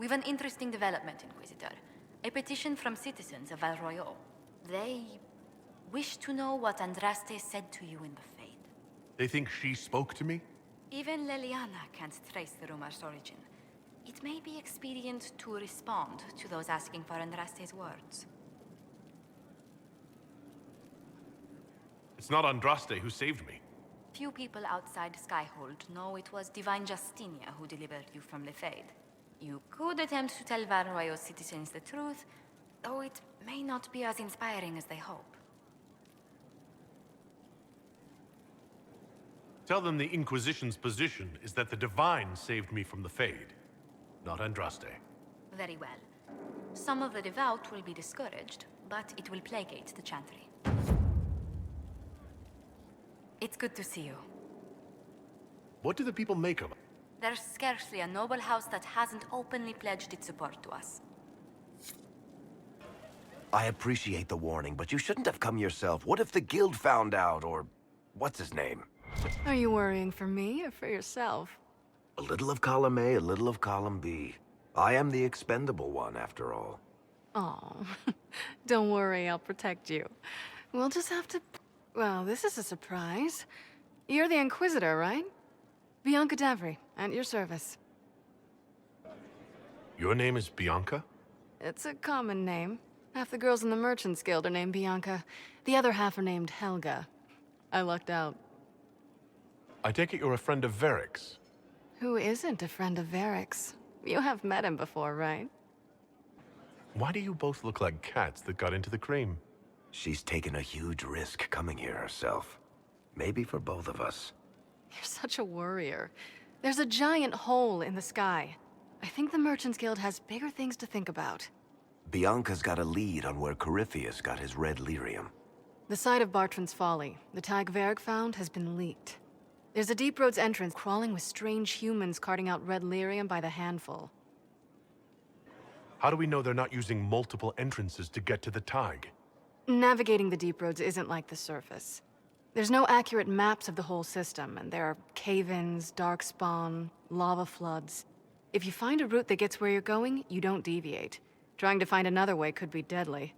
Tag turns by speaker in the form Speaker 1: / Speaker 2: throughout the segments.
Speaker 1: we've an interesting development, Inquisitor. A petition from citizens of Val Royeaux. They wish to know what Andraste said to you in the Fade.
Speaker 2: They think she spoke to me?
Speaker 1: Even Leliana can't trace the rumor's origin. It may be expedient to respond to those asking for Andraste's words.
Speaker 2: It's not Andraste who saved me.
Speaker 1: Few people outside Skyhold know it was Divine Justinia who delivered you from the Fade. You could attempt to tell Val Royeaux citizens the truth, though it may not be as inspiring as they hope.
Speaker 2: Tell them the Inquisition's position is that the Divine saved me from the Fade, not Andraste.
Speaker 1: Very well. Some of the devout will be discouraged, but it will placate the Chantry. It's good to see you.
Speaker 2: What do the people make of it?
Speaker 1: There's scarcely a noble house that hasn't openly pledged its support to us.
Speaker 3: I appreciate the warning, but you shouldn't have come yourself. What if the Guild found out, or what's his name?
Speaker 4: Are you worrying for me or for yourself?
Speaker 3: A little of column A, a little of column B. I am the expendable one, after all.
Speaker 4: Oh, don't worry, I'll protect you. We'll just have to... Well, this is a surprise. You're the Inquisitor, right? Bianca Davry, at your service.
Speaker 2: Your name is Bianca?
Speaker 4: It's a common name. Half the girls in the Merchants Guild are named Bianca. The other half are named Helga. I lucked out.
Speaker 2: I take it you're a friend of Varric's.
Speaker 4: Who isn't a friend of Varric's? You have met him before, right?
Speaker 2: Why do you both look like cats that got into the cream?
Speaker 3: She's taken a huge risk coming here herself. Maybe for both of us.
Speaker 4: You're such a worrier. There's a giant hole in the sky. I think the Merchants Guild has bigger things to think about.
Speaker 3: Bianca's got a lead on where Corypheus got his red lyrium.
Speaker 4: The site of Bartran's Folly, the tag Varric found, has been leaked. There's a Deep Roads entrance crawling with strange humans carting out red lyrium by the handful.
Speaker 2: How do we know they're not using multiple entrances to get to the Tig?
Speaker 4: Navigating the Deep Roads isn't like the surface. There's no accurate maps of the whole system, and there are cave-ins, darkspawn, lava floods. If you find a route that gets where you're going, you don't deviate. Trying to find another way could be deadly.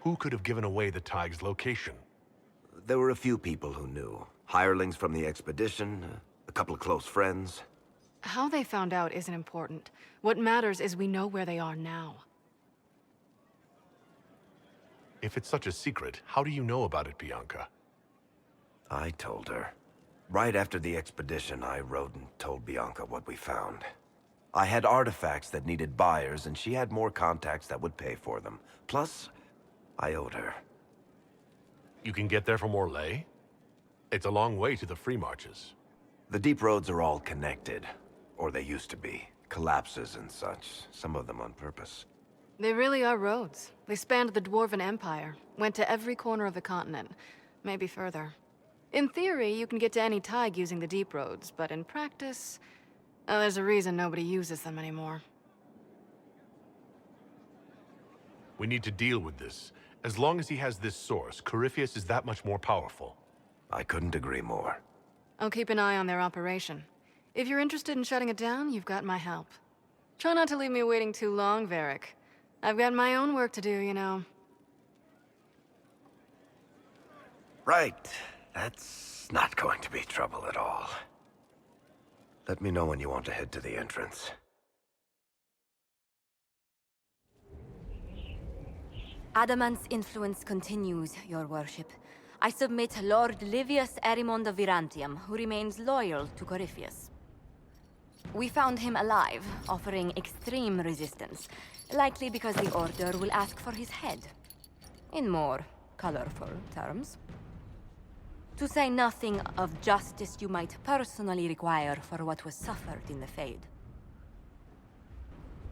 Speaker 2: Who could have given away the Tig's location?
Speaker 3: There were a few people who knew. Hirelings from the expedition, a couple of close friends.
Speaker 4: How they found out isn't important. What matters is we know where they are now.
Speaker 2: If it's such a secret, how do you know about it, Bianca?
Speaker 3: I told her. Right after the expedition, I wrote and told Bianca what we found. I had artifacts that needed buyers, and she had more contacts that would pay for them. Plus, I owed her.
Speaker 2: You can get there from Orlais? It's a long way to the Free Marches.
Speaker 3: The deep roads are all connected. Or they used to be. Collapses and such, some of them on purpose.
Speaker 4: They really are roads. They spanned the Dwarven Empire, went to every corner of the continent, maybe further. In theory, you can get to any Tig using the deep roads, but in practice, there's a reason nobody uses them anymore.
Speaker 2: We need to deal with this. As long as he has this source, Corypheus is that much more powerful.
Speaker 3: I couldn't agree more.
Speaker 4: I'll keep an eye on their operation. If you're interested in shutting it down, you've got my help. Try not to leave me waiting too long, Varric. I've got my own work to do, you know.
Speaker 3: Right. That's not going to be trouble at all. Let me know when you want to head to the entrance.
Speaker 1: Adamant's influence continues, your worship. I submit Lord Livius Erimond of Virantium, who remains loyal to Corypheus. We found him alive, offering extreme resistance, likely because the Order will ask for his head. In more colorful terms. To say nothing of justice you might personally require for what was suffered in the Fade.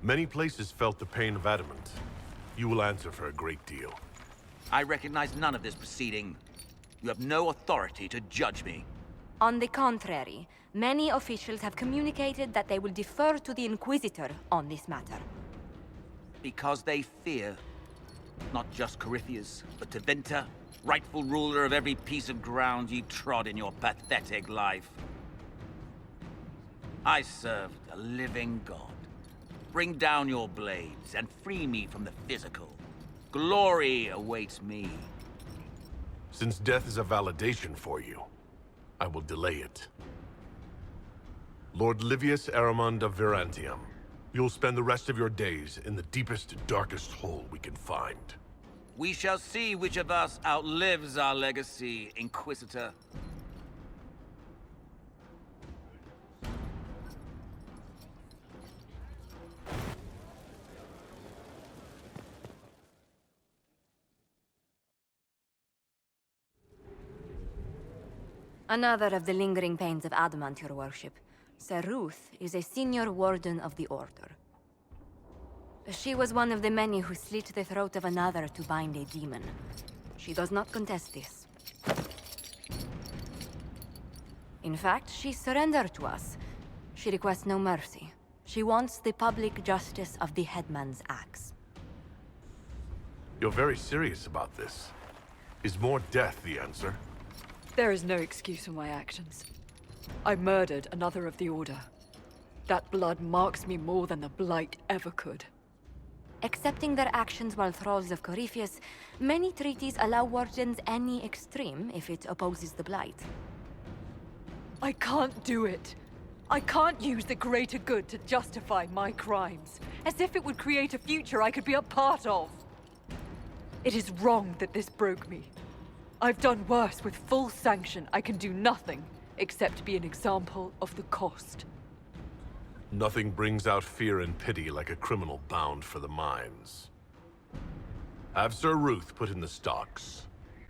Speaker 2: Many places felt the pain of Adamant. You will answer for a great deal.
Speaker 5: I recognize none of this proceeding. You have no authority to judge me.
Speaker 1: On the contrary, many officials have communicated that they will defer to the Inquisitor on this matter.
Speaker 5: Because they fear not just Corypheus, but Tevinter, rightful ruler of every piece of ground you trod in your pathetic life. I serve the living God. Bring down your blades and free me from the physical. Glory awaits me.
Speaker 2: Since death is a validation for you, I will delay it. Lord Livius Aramond of Virantium, you'll spend the rest of your days in the deepest, darkest hole we can find.
Speaker 5: We shall see which of us outlives our legacy, Inquisitor.
Speaker 1: Another of the lingering pains of Adamant, your worship. Sir Ruth is a senior warden of the Order. She was one of the many who slit the throat of another to bind a demon. She does not contest this. In fact, she surrendered to us. She requests no mercy. She wants the public justice of the headman's axe.
Speaker 2: You're very serious about this. Is more death the answer?
Speaker 6: There is no excuse for my actions. I murdered another of the Order. That blood marks me more than the Blight ever could.
Speaker 1: Accepting their actions while thralls of Corypheus, many treaties allow wardens any extreme if it opposes the Blight.
Speaker 6: I can't do it. I can't use the greater good to justify my crimes, as if it would create a future I could be a part of. It is wrong that this broke me. I've done worse. With full sanction. I can do nothing except be an example of the cost.
Speaker 2: Nothing brings out fear and pity like a criminal bound for the mines. Have Sir Ruth put in the stocks,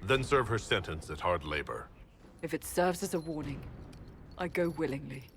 Speaker 2: then serve her sentence at hard labor.
Speaker 6: If it serves as a warning, I go willingly.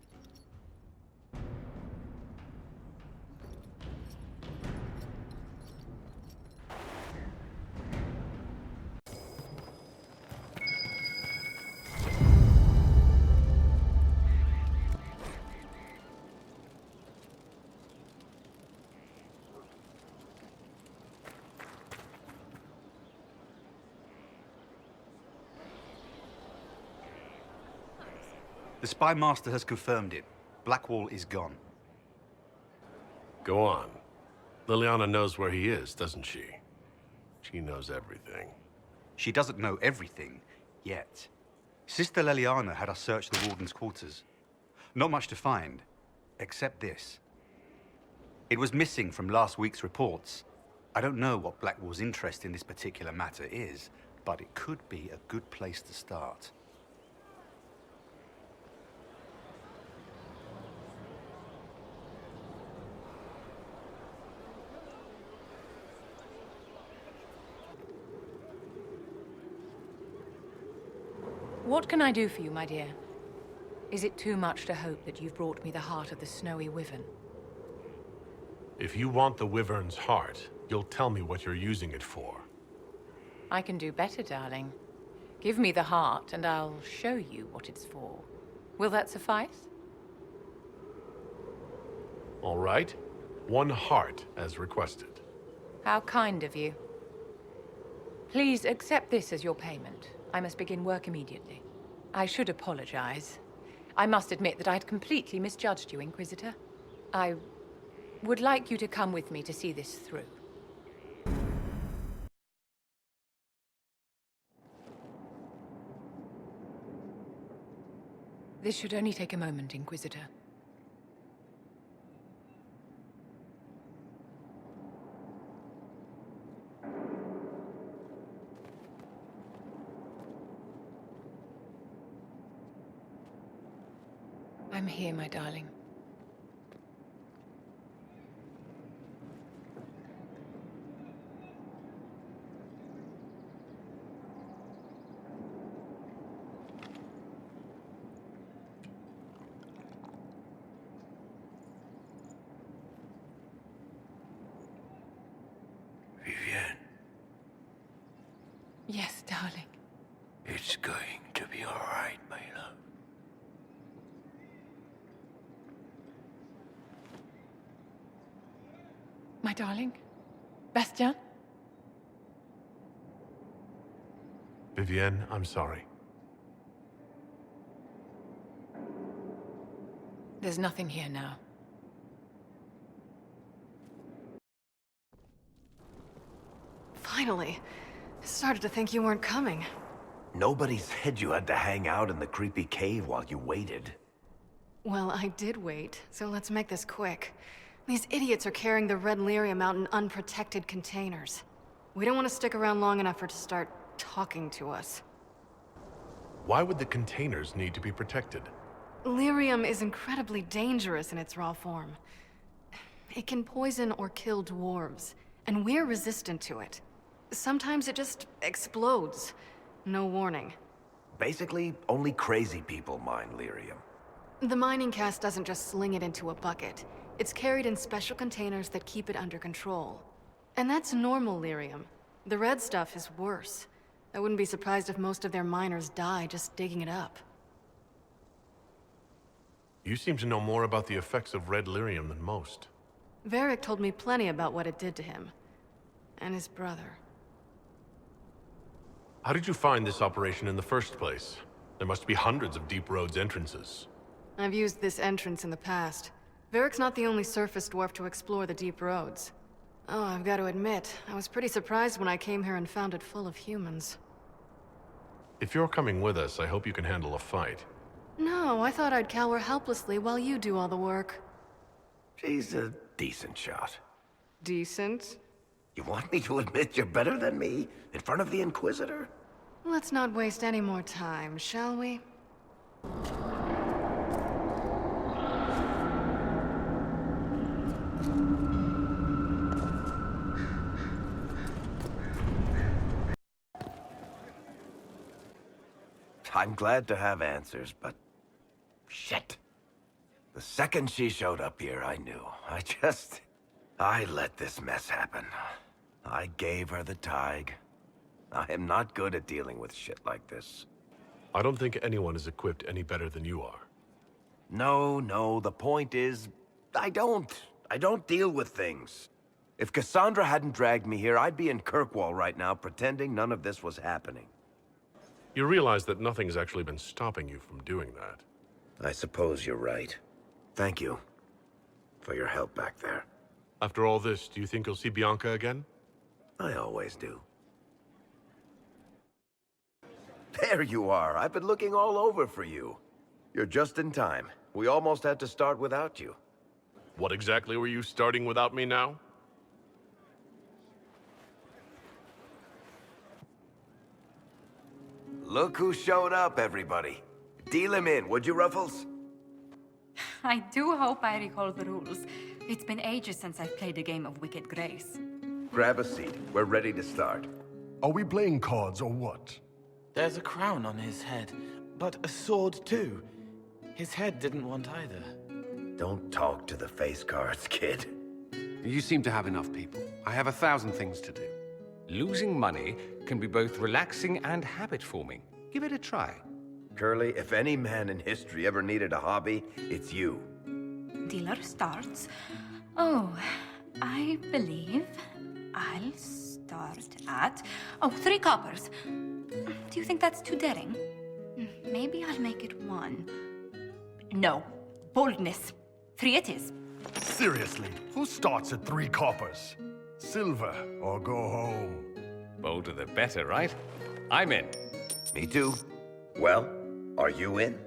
Speaker 7: The Spy Master has confirmed it. Blackwall is gone.
Speaker 2: Go on. Liliana knows where he is, doesn't she? She knows everything.
Speaker 7: She doesn't know everything, yet. Sister Leliana had us search the Warden's quarters. Not much to find, except this. It was missing from last week's reports. I don't know what Blackwall's interest in this particular matter is, but it could be a good place to start.
Speaker 8: What can I do for you, my dear? Is it too much to hope that you've brought me the heart of the snowy wyvern?
Speaker 2: If you want the wyvern's heart, you'll tell me what you're using it for.
Speaker 8: I can do better, darling. Give me the heart, and I'll show you what it's for. Will that suffice?
Speaker 2: All right. 1 heart, as requested.
Speaker 8: How kind of you. Please accept this as your payment. I must begin work immediately. I should apologize. I must admit that I had completely misjudged you, Inquisitor. I would like you to come with me to see this through. This should only take a moment, Inquisitor. I'm here, my darling.
Speaker 3: Vivienne,
Speaker 8: Yes, darling.
Speaker 3: it's going to be all right, my love.
Speaker 8: My darling? Bastien?
Speaker 2: Vivienne, I'm sorry.
Speaker 8: There's nothing here now.
Speaker 4: Finally. I started to think you weren't coming.
Speaker 3: Nobody said you had to hang out in the creepy cave while you waited.
Speaker 4: Well, I did wait, so let's make this quick. These idiots are carrying the Red Lyrium out in unprotected containers. We don't want to stick around long enough for it to start talking to us.
Speaker 2: Why would the containers need to be protected?
Speaker 4: Lyrium is incredibly dangerous in its raw form. It can poison or kill dwarves, and we're resistant to it. Sometimes it just explodes. No warning.
Speaker 3: Basically, only crazy people mine lyrium.
Speaker 4: The mining cast doesn't just sling it into a bucket. It's carried in special containers that keep it under control. And that's normal lyrium. The red stuff is worse. I wouldn't be surprised if most of their miners die just digging it up.
Speaker 2: You seem to know more about the effects of red lyrium than most.
Speaker 4: Varric told me plenty about what it did to him. And his brother.
Speaker 2: How did you find this operation in the first place? There must be hundreds of Deep Road's entrances.
Speaker 4: I've used this entrance in the past. Varric's not the only surface dwarf to explore the Deep Roads. Oh, I've got to admit, I was pretty surprised when I came here and found it full of humans.
Speaker 2: If you're coming with us, I hope you can handle a fight.
Speaker 4: No, I thought I'd cower helplessly while you do all the work.
Speaker 3: She's a decent shot.
Speaker 4: Decent?
Speaker 3: You want me to admit you're better than me? In front of the Inquisitor?
Speaker 4: Let's not waste any more time, shall we?
Speaker 3: I'm glad to have answers, but... shit. The second she showed up here, I knew. I let this mess happen. I gave her the Tig. I am not good at dealing with shit like this.
Speaker 2: I don't think anyone is equipped any better than you are.
Speaker 3: No, the point is... I don't deal with things. If Cassandra hadn't dragged me here, I'd be in Kirkwall right now pretending none of this was happening.
Speaker 2: You realize that nothing's actually been stopping you from doing that.
Speaker 3: I suppose you're right. Thank you for your help back there.
Speaker 2: After all this, do you think you'll see Bianca again?
Speaker 3: I always do. There you are. I've been looking all over for you. You're just in time. We almost had to start without you.
Speaker 2: What exactly were you starting without me now?
Speaker 3: Look who showed up, everybody. Deal him in, would you, Ruffles?
Speaker 1: I do hope I recall the rules. It's been ages since I've played a game of Wicked Grace.
Speaker 3: Grab a seat. We're ready to start.
Speaker 9: Are we playing cards or what?
Speaker 10: There's a crown on his head, but a sword too. His head didn't want either.
Speaker 3: Don't talk to the face cards, kid.
Speaker 11: You seem to have enough people. I have 1,000 things to do. Losing money can be both relaxing and habit-forming. Give it a try.
Speaker 3: Curly, if any man in history ever needed a hobby, it's you.
Speaker 1: Dealer starts. Oh, I believe I'll start at... Oh, 3 coppers. Do you think that's too daring? Maybe I'll make it 1. No. Boldness. 3 it is.
Speaker 9: Seriously, who starts at 3 coppers? Silver or go home?
Speaker 11: Bolder the better, right? I'm in.
Speaker 3: Me too. Well, are you in?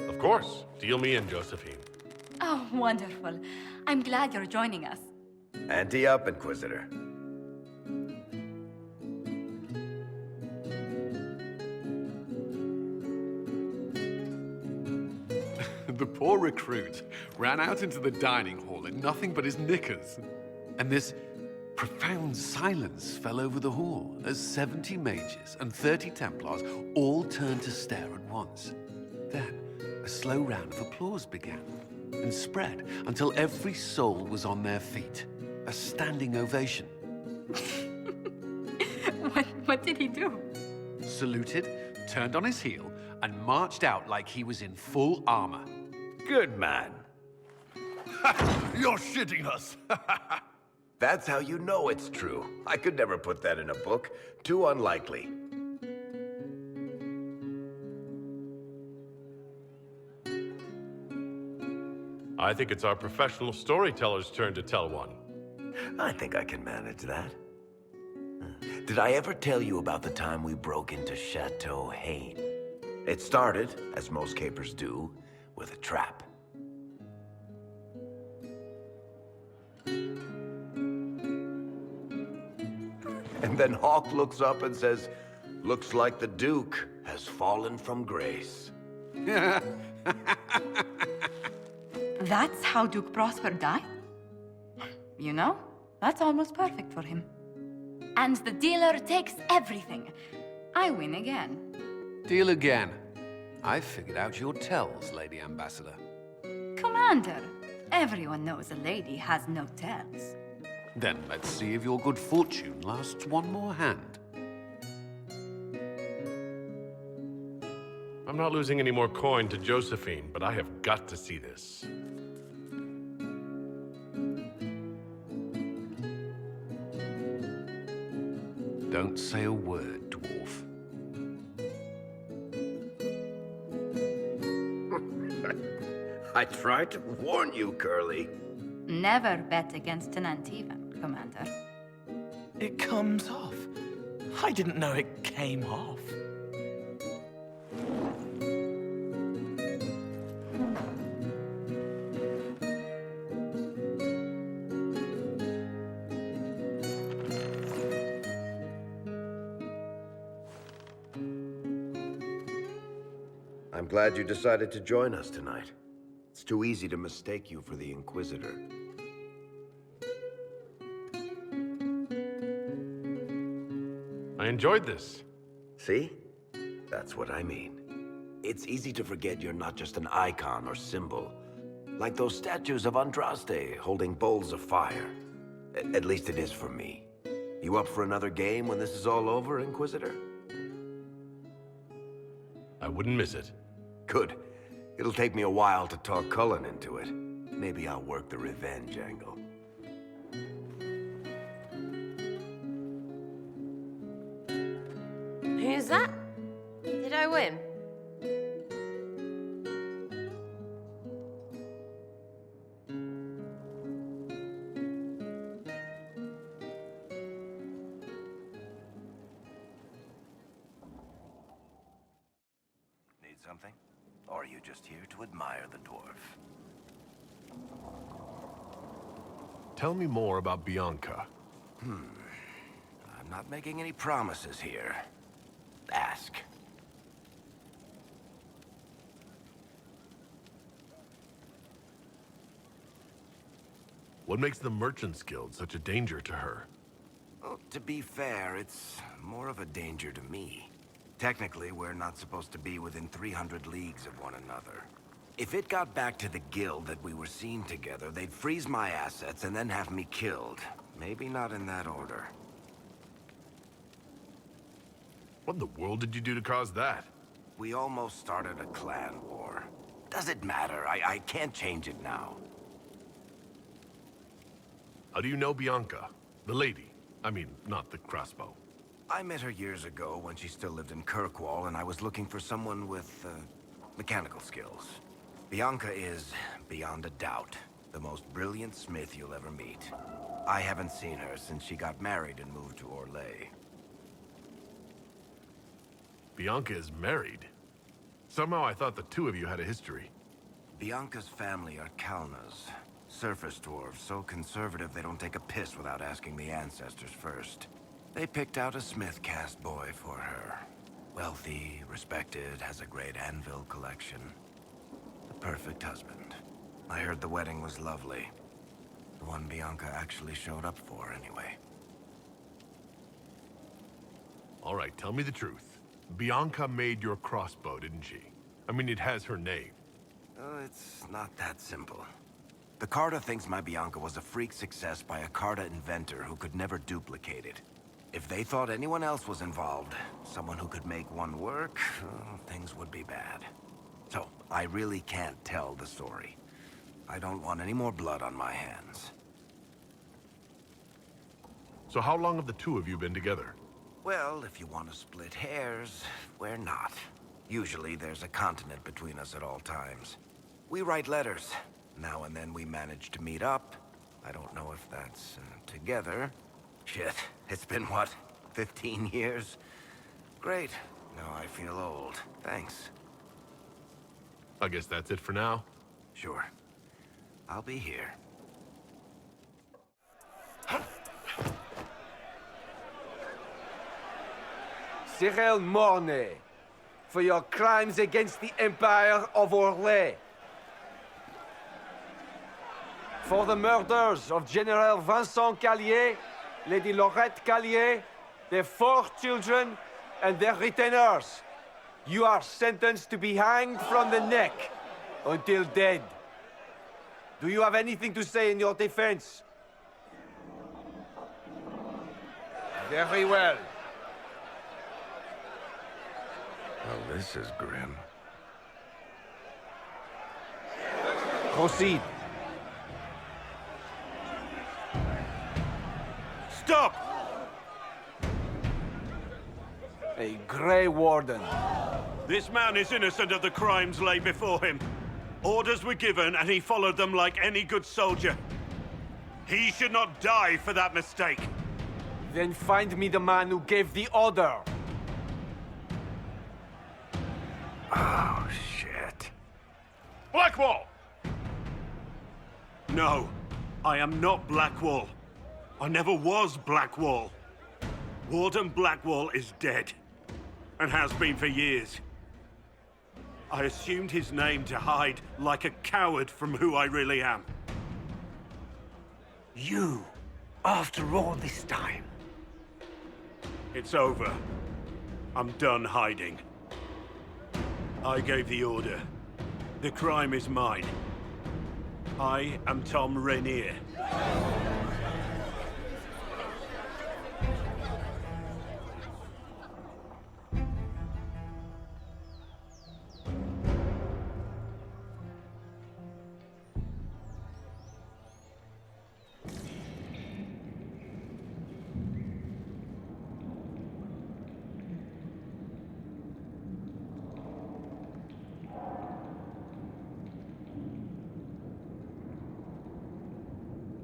Speaker 2: Of course. Deal me in, Josephine.
Speaker 1: Oh, wonderful. I'm glad you're joining us.
Speaker 3: Ante up, Inquisitor.
Speaker 12: The poor recruit ran out into the dining hall in nothing but his knickers. And this profound silence fell over the hall as 70 mages and 30 Templars all turned to stare at once. Then, a slow round of applause began and spread until every soul was on their feet. A standing ovation.
Speaker 1: What did he do?
Speaker 12: Saluted, turned on his heel, and marched out like he was in full armor.
Speaker 3: Good man.
Speaker 9: You're shitting us.
Speaker 3: That's how you know it's true. I could never put that in a book. Too unlikely.
Speaker 2: I think it's our professional storyteller's turn to tell one.
Speaker 3: I think I can manage that. Did I ever tell you about the time we broke into Chateau Hain? It started, as most capers do, with a trap. And then Hawk looks up and says, "Looks like the Duke has fallen from grace."
Speaker 13: That's how Duke Prosper died? You know, that's almost perfect for him. And the dealer takes everything. I win again.
Speaker 11: Deal again. I've figured out your tells, Lady Ambassador.
Speaker 13: Commander, everyone knows a lady has no tells.
Speaker 12: Then let's see if your good fortune lasts one more hand.
Speaker 2: I'm not losing any more coin to Josephine, but I have got to see this.
Speaker 12: Don't say a word, dwarf.
Speaker 3: I tried to warn you, Curly.
Speaker 13: Never bet against an Antivan, Commander.
Speaker 10: It comes off. I didn't know it came off.
Speaker 3: I'm glad you decided to join us tonight. It's too easy to mistake you for the Inquisitor.
Speaker 2: I enjoyed this.
Speaker 3: See? That's what I mean. It's easy to forget you're not just an icon or symbol. Like those statues of Andraste holding bowls of fire. At least it is for me. You up for another game when this is all over, Inquisitor?
Speaker 2: I wouldn't miss it.
Speaker 3: Good. It'll take me a while to talk Cullen into it. Maybe I'll work the revenge angle.
Speaker 14: Who's that? Did I win?
Speaker 3: Need something? Or are you just here to admire the dwarf?
Speaker 2: Tell me more about Bianca.
Speaker 3: I'm not making any promises here. Ask.
Speaker 2: What makes the Merchants Guild such a danger to her?
Speaker 3: Well, to be fair, it's more of a danger to me. Technically, we're not supposed to be within 300 leagues of one another. If it got back to the guild that we were seen together, they'd freeze my assets and then have me killed. Maybe not in that order.
Speaker 2: What in the world did you do to cause that?
Speaker 3: We almost started a clan war. Does it matter? I can't change it now.
Speaker 2: How do you know Bianca? The lady. I mean, not the crossbow.
Speaker 3: I met her years ago when she still lived in Kirkwall, and I was looking for someone with, mechanical skills. Bianca is, beyond a doubt, the most brilliant smith you'll ever meet. I haven't seen her since she got married and moved to Orlais.
Speaker 2: Bianca is married? Somehow I thought the two of you had a history.
Speaker 3: Bianca's family are Kalnas. Surface dwarves, so conservative they don't take a piss without asking the ancestors first. They picked out a smith caste boy for her. Wealthy, respected, has a great anvil collection. The perfect husband. I heard the wedding was lovely. The one Bianca actually showed up for, anyway.
Speaker 2: All right, tell me the truth. Bianca made your crossbow, didn't she? I mean, it has her name.
Speaker 3: It's not that simple. The Carta thinks my Bianca was a freak success by a Carta inventor who could never duplicate it. If they thought anyone else was involved, someone who could make one work, things would be bad. So, I really can't tell the story. I don't want any more blood on my hands.
Speaker 2: So how long have the two of you been together?
Speaker 3: Well, if you want to split hairs, we're not. Usually there's a continent between us at all times. We write letters. Now and then we manage to meet up. I don't know if that's together. Shit, it's been what, 15 years? Great. Now I feel old. Thanks.
Speaker 2: I guess that's it for now.
Speaker 3: Sure. I'll be here.
Speaker 15: Cyril Mornay, for your crimes against the Empire of Orlais. For the murders of General Vincent Callier, Lady Laurette Callier, their 4 children, and their retainers. You are sentenced to be hanged from the neck until dead. Do you have anything to say in your defense? Very well.
Speaker 3: Well, this is grim.
Speaker 15: Proceed.
Speaker 5: Stop!
Speaker 15: A Grey Warden.
Speaker 16: This man is innocent of the crimes laid before him. Orders were given, and he followed them like any good soldier. He should not die for that mistake.
Speaker 15: Then find me the man who gave the order.
Speaker 3: Oh, shit.
Speaker 16: Blackwall! No, I am not Blackwall. I never was Blackwall. Warden Blackwall is dead, and has been for years. I assumed his name to hide like a coward from who I really am.
Speaker 15: You, after all this time.
Speaker 16: It's over. I'm done hiding. I gave the order. The crime is mine. I am Tom Rainier.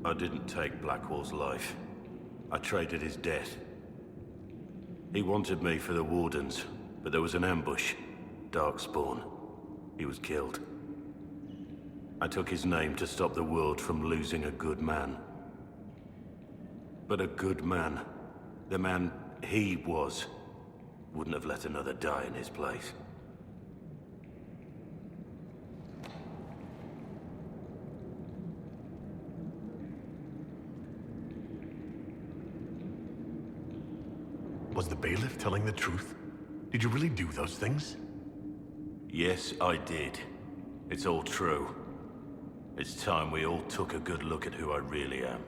Speaker 17: I didn't take Blackwall's life. I traded his death. He wanted me for the Wardens, but there was an ambush. Darkspawn. He was killed. I took his name to stop the world from losing a good man. But a good man, the man he was, wouldn't have let another die in his place.
Speaker 2: Was the bailiff telling the truth? Did you really do those things?
Speaker 17: Yes, I did. It's all true. It's time we all took a good look at who I really am.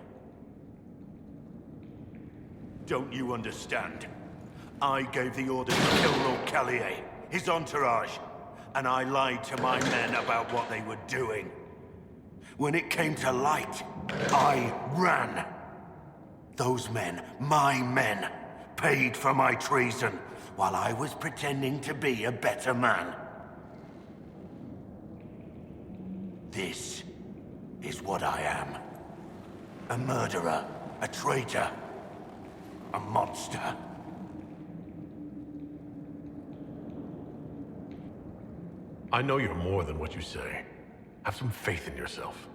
Speaker 16: Don't you understand? I gave the order to kill Lord Callier, his entourage, and I lied to my men about what they were doing. When it came to light, I ran. Those men, my men, paid for my treason, while I was pretending to be a better man. This is what I am. A murderer, a traitor, a monster.
Speaker 2: I know you're more than what you say. Have some faith in yourself.